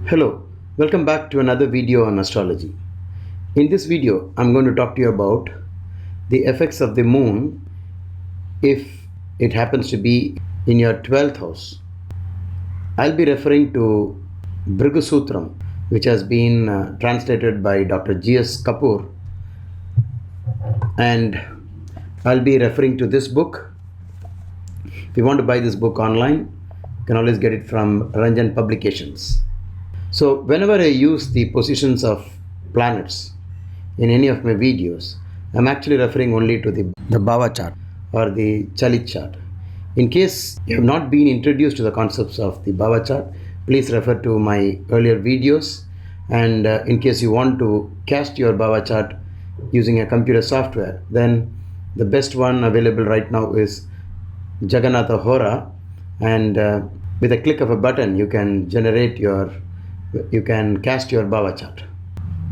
Hello, welcome back to another video on astrology. In this video, I'm going to talk to you about the effects of the moon if it happens to be in your 12th house. I'll be referring to Bhrigu Sutram, which has been translated by Dr G S Kapoor, and I'll be referring to this book. If you want to buy this book online, you can always get it from Ranjan Publications. So whenever I use the positions of planets in any of my videos, I'm actually referring only to the Bhava chart or the Chalit chart. In case you have not been introduced to the concepts of the Bhava chart, please refer to my earlier videos. And in case you want to cast your Bhava chart using a computer software, then the best one available right now is Jagannatha Hora, and with a click of a button you can cast your Bhava chart.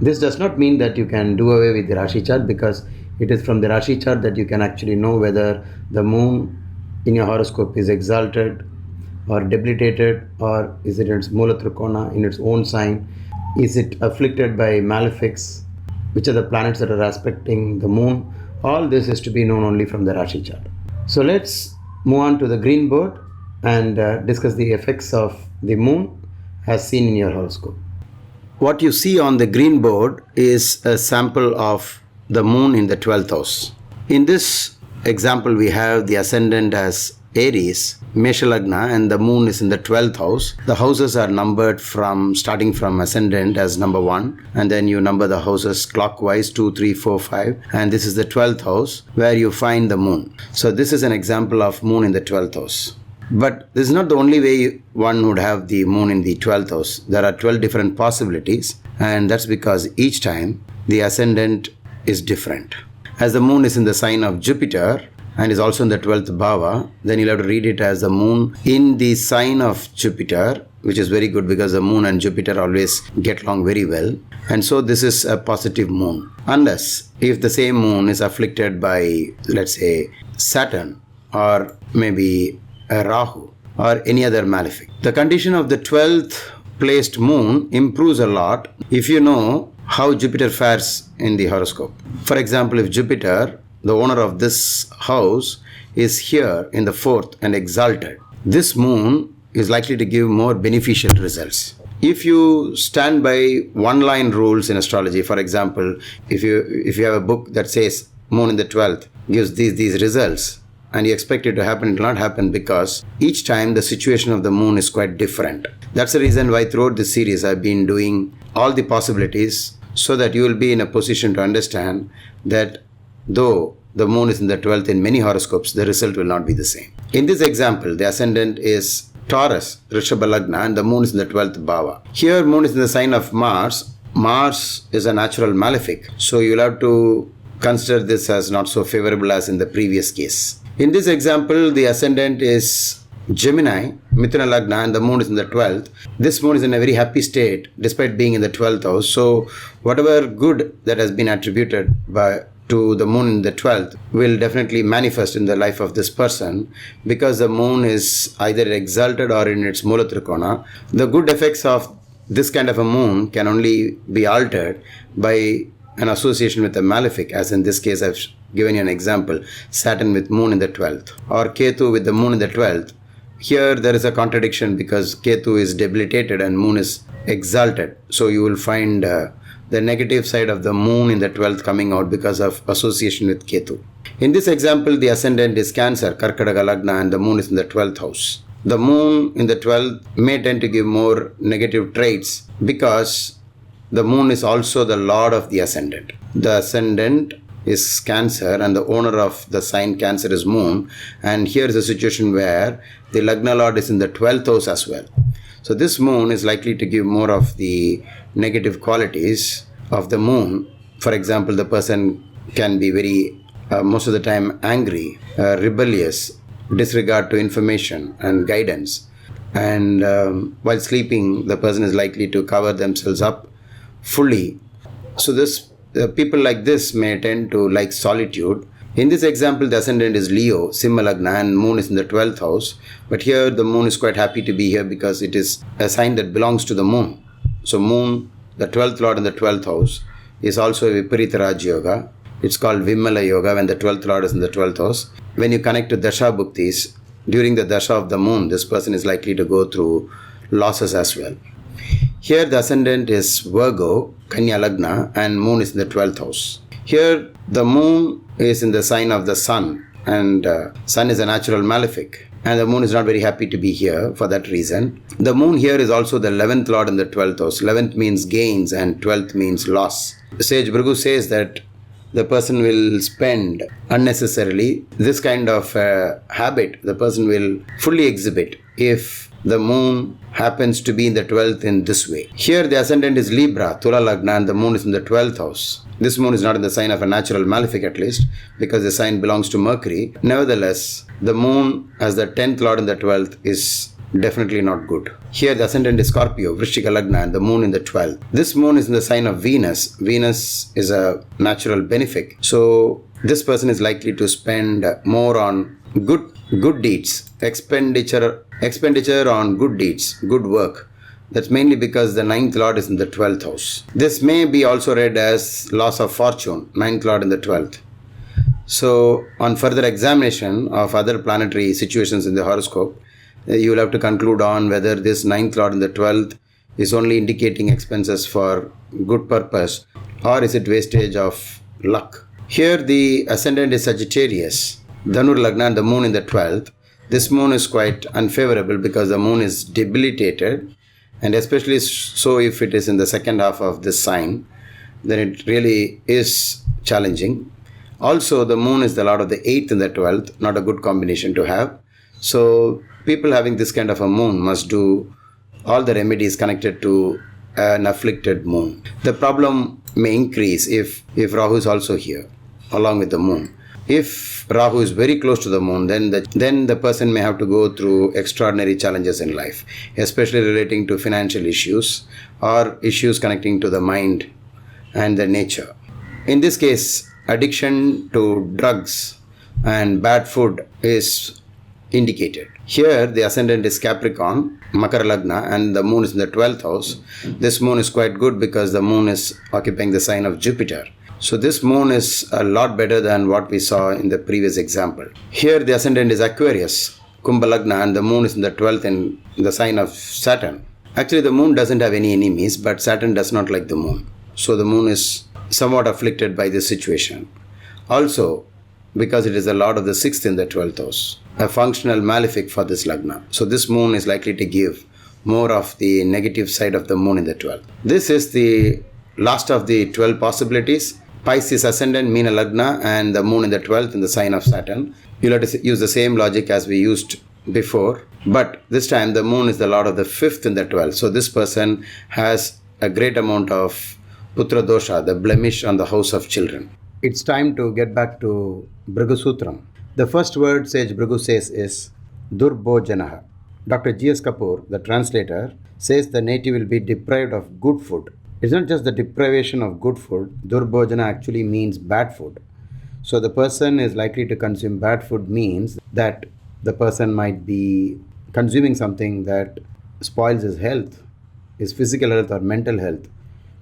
This does not mean that you can do away with the Rashi chart, because it is from the Rashi chart that you can actually know whether the moon in your horoscope is exalted or debilitated, or is it in its Mula Trikona, in its own sign, is it afflicted by malefics, which are the planets that are aspecting the moon. All this is to be known only from the Rashi chart. So let's move on to the green board and discuss the effects of the moon as seen in your horoscope. What you see on the green board is a sample of the moon in the 12th house. In this example, we have the ascendant as Aries, Mesha Lagna, and the moon is in the 12th house. The houses are numbered starting from ascendant as number 1, and then you number the houses clockwise 2, 3, 4, 5, and this is the 12th house where you find the moon. So this is an example of moon in the 12th house. But this is not the only way one would have the moon in the 12th house. There are 12 different possibilities, and that's because each time the ascendant is different. As the moon is in the sign of Jupiter and is also in the 12th bhava, then you'll have to read it as the moon in the sign of Jupiter, which is very good because the moon and Jupiter always get along very well. And so this is a positive moon. Unless if the same moon is afflicted by, let's say, Saturn or maybe a Rahu or any other malefic. The condition of the 12th placed moon improves a lot if you know how Jupiter fares in the horoscope. For example, if Jupiter, the owner of this house, is here in the 4th and exalted, this moon is likely to give more beneficial results. If you stand by one-line rules in astrology, for example, if you have a book that says moon in the 12th gives these results, and you expect it to happen, it will not happen, because each time the situation of the moon is quite different. That's the reason why throughout this series I've been doing all the possibilities so that you will be in a position to understand that though the moon is in the 12th in many horoscopes, the result will not be the same. In this example, the ascendant is Taurus, Rishabha Lagna, and the moon is in the 12th bhava. Here moon is in the sign of Mars. Mars is a natural malefic, so you'll have to consider this as not so favorable as in the previous case. In this example, the ascendant is Gemini, Mithuna Lagna, and the moon is in the 12th. This moon is in a very happy state despite being in the 12th house. So whatever good that has been attributed to the moon in the 12th will definitely manifest in the life of this person, because the moon is either exalted or in its Mula Trikona. The good effects of this kind of a moon can only be altered by an association with a malefic, as in this case I've given you an example, Saturn with moon in the 12th, or Ketu with the moon in the 12th. Here there is a contradiction because Ketu is debilitated and moon is exalted. So you will find the negative side of the moon in the 12th coming out because of association with Ketu. In this example, the ascendant is Cancer, Karkadaga Lagna, and the moon is in the 12th house. The moon in the 12th may tend to give more negative traits because the moon is also the lord of the ascendant. The ascendant is Cancer and the owner of the sign Cancer is moon, and here is a situation where the Lagna lord is in the 12th house as well. So this moon is likely to give more of the negative qualities of the moon. For example, the person can be very, most of the time, angry, rebellious, disregard to information and guidance. And while sleeping, the person is likely to cover themselves up fully. So people like this may tend to like solitude. In this example, the ascendant is Leo, Simha Lagna, and moon is in the 12th house. But here the moon is quite happy to be here because it is a sign that belongs to the moon. So moon, the 12th lord in the 12th house, is also a Viparita Raj Yoga. It's called Vimala Yoga when the 12th lord is in the 12th house. When you connect to Dasha Bhuktis, during the Dasha of the moon, this person is likely to go through losses as well. Here the ascendant is Virgo, Kanya Lagna, and moon is in the 12th house. Here the moon is in the sign of the sun, and sun is a natural malefic. And the moon is not very happy to be here for that reason. The moon here is also the 11th lord in the 12th house. 11th means gains and 12th means loss. Sage Bhrigu says that the person will spend unnecessarily. This kind of habit the person will fully exhibit if the moon happens to be in the 12th in this way. Here the ascendant is Libra, Tula Lagna, and the moon is in the 12th house. This moon is not in the sign of a natural malefic at least, because the sign belongs to Mercury. Nevertheless, the moon as the 10th lord in the 12th is definitely not good. Here the ascendant is Scorpio, Vrishchika Lagna, and the moon in the 12th. This moon is in the sign of Venus. Venus is a natural benefic. So this person is likely to spend more on good deeds, expenditure on good deeds, good work. That's mainly because the 9th lord is in the 12th house. This may be also read as loss of fortune, 9th lord in the 12th. So on further examination of other planetary situations in the horoscope, you will have to conclude on whether this 9th lord in the 12th is only indicating expenses for good purpose, or is it wastage of luck. Here the ascendant is Sagittarius, Dhanur Lagna, and the moon in the 12th. This moon is quite unfavorable because the moon is debilitated, and especially so if it is in the second half of this sign, then it really is challenging. Also, the moon is the lord of the 8th and the 12th, not a good combination to have. So people having this kind of a moon must do all the remedies connected to an afflicted moon. The problem may increase if Rahu is also here along with the moon. If Rahu is very close to the moon, then the person may have to go through extraordinary challenges in life, especially relating to financial issues or issues connecting to the mind and the nature. In this case, addiction to drugs and bad food is indicated. Here the ascendant is Capricorn, Makara Lagna, and the moon is in the 12th house. This moon is quite good because the moon is occupying the sign of Jupiter. So this moon is a lot better than what we saw in the previous example. Here the ascendant is Aquarius, Kumbha Lagna, and the moon is in the 12th in the sign of Saturn. Actually the moon doesn't have any enemies, but Saturn does not like the moon. So the moon is somewhat afflicted by this situation. Also, because it is the lord of the 6th in the 12th house, a functional malefic for this Lagna. So this moon is likely to give more of the negative side of the moon in the 12th. This is the last of the 12 possibilities. Pisces ascendant, Meena Lagna, and the moon in the 12th in the sign of Saturn. You'll have to use the same logic as we used before, but this time the moon is the lord of the 5th in the 12th. So this person has a great amount of Putra Dosha, the blemish on the house of children. It's time to get back to Bhrigu Sutram. The first word Sage Bhrigu says is Durbhojanah. Dr G S Kapoor, the translator, says the native will be deprived of good food. It's not just the deprivation of good food. Durbhojanah actually means bad food. So the person is likely to consume bad food means that the person might be consuming something that spoils his health, his physical health or mental health,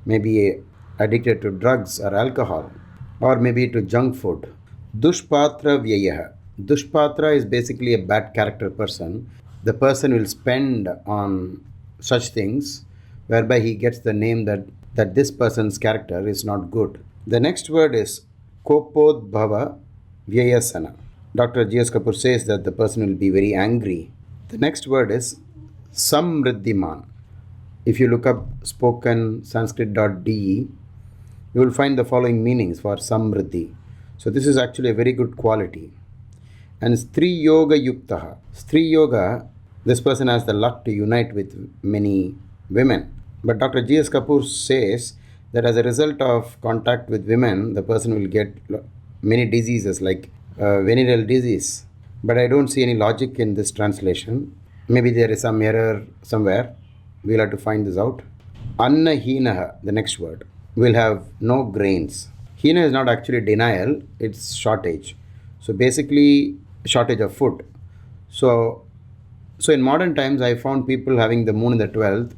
maybe addicted to drugs or alcohol, or maybe to junk food. Dush-paatra-vyayah. Dush-paatra is basically a bad character person. The person will spend on such things whereby he gets the name that this person's character is not good. The next word is Kopodh-bhava-vyaya-sana. Dr. G S Kapoor says that the person will be very angry. The next word is Samriddhi-maan. If you look up spoken sanskrit.de, you will find the following meanings for Samriddhi. So this is actually a very good quality. And Stri-yoga-yuktah. Stri-yoga, this person has the luck to unite with many women. But Dr. G S Kapoor says that as a result of contact with women, the person will get many diseases like venereal disease. But I don't see any logic in this translation. Maybe there is some error somewhere. We'll have to find this out. Anna-heena, the next word, will have no grains. Heena is not actually denial, it's shortage. So basically, shortage of food. So in modern times, I found people having the moon in the 12th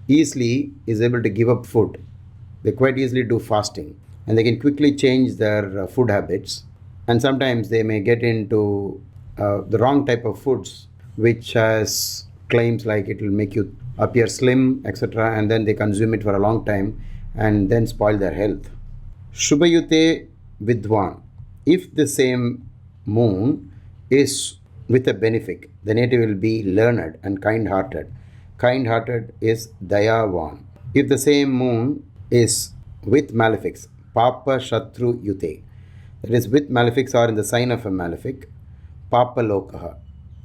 easily is able to give up food. They quite easily do fasting, and they can quickly change their food habits. And sometimes they may get into the wrong type of foods, which has claims like it will make you appear slim, etc., and then they consume it for a long time and then spoil their health. Shuba-Yuthey Vidhwaan. If the same moon is with a benefic, the native will be learned and kind-hearted. Kind-hearted is Dhaya-vaan. If the same moon is with malefics, Papa Shatru Yuthey, that is, with malefics or in the sign of a malefic, Papa Lokaha,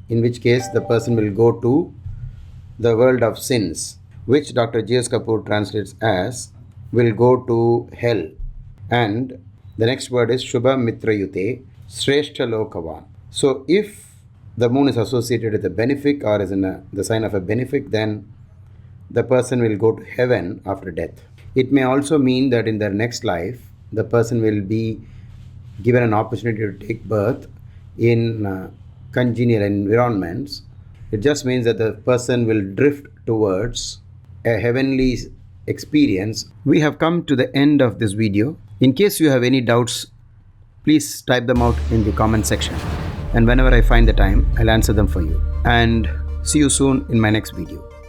in which case the person will go to the world of sins, which Dr. G S Kapoor translates as will go to hell. And the next word is Shubha Mitra Yuthey, Shrestha Lokavan. So if the moon is associated with a benefic or is in the sign of a benefic, then the person will go to heaven after death. It may also mean that in their next life, the person will be given an opportunity to take birth in congenial environments. It just means that the person will drift towards a heavenly experience. We have come to the end of this video. In case you have any doubts, please type them out in the comment section. And whenever I find the time, I'll answer them for you. And see you soon in my next video.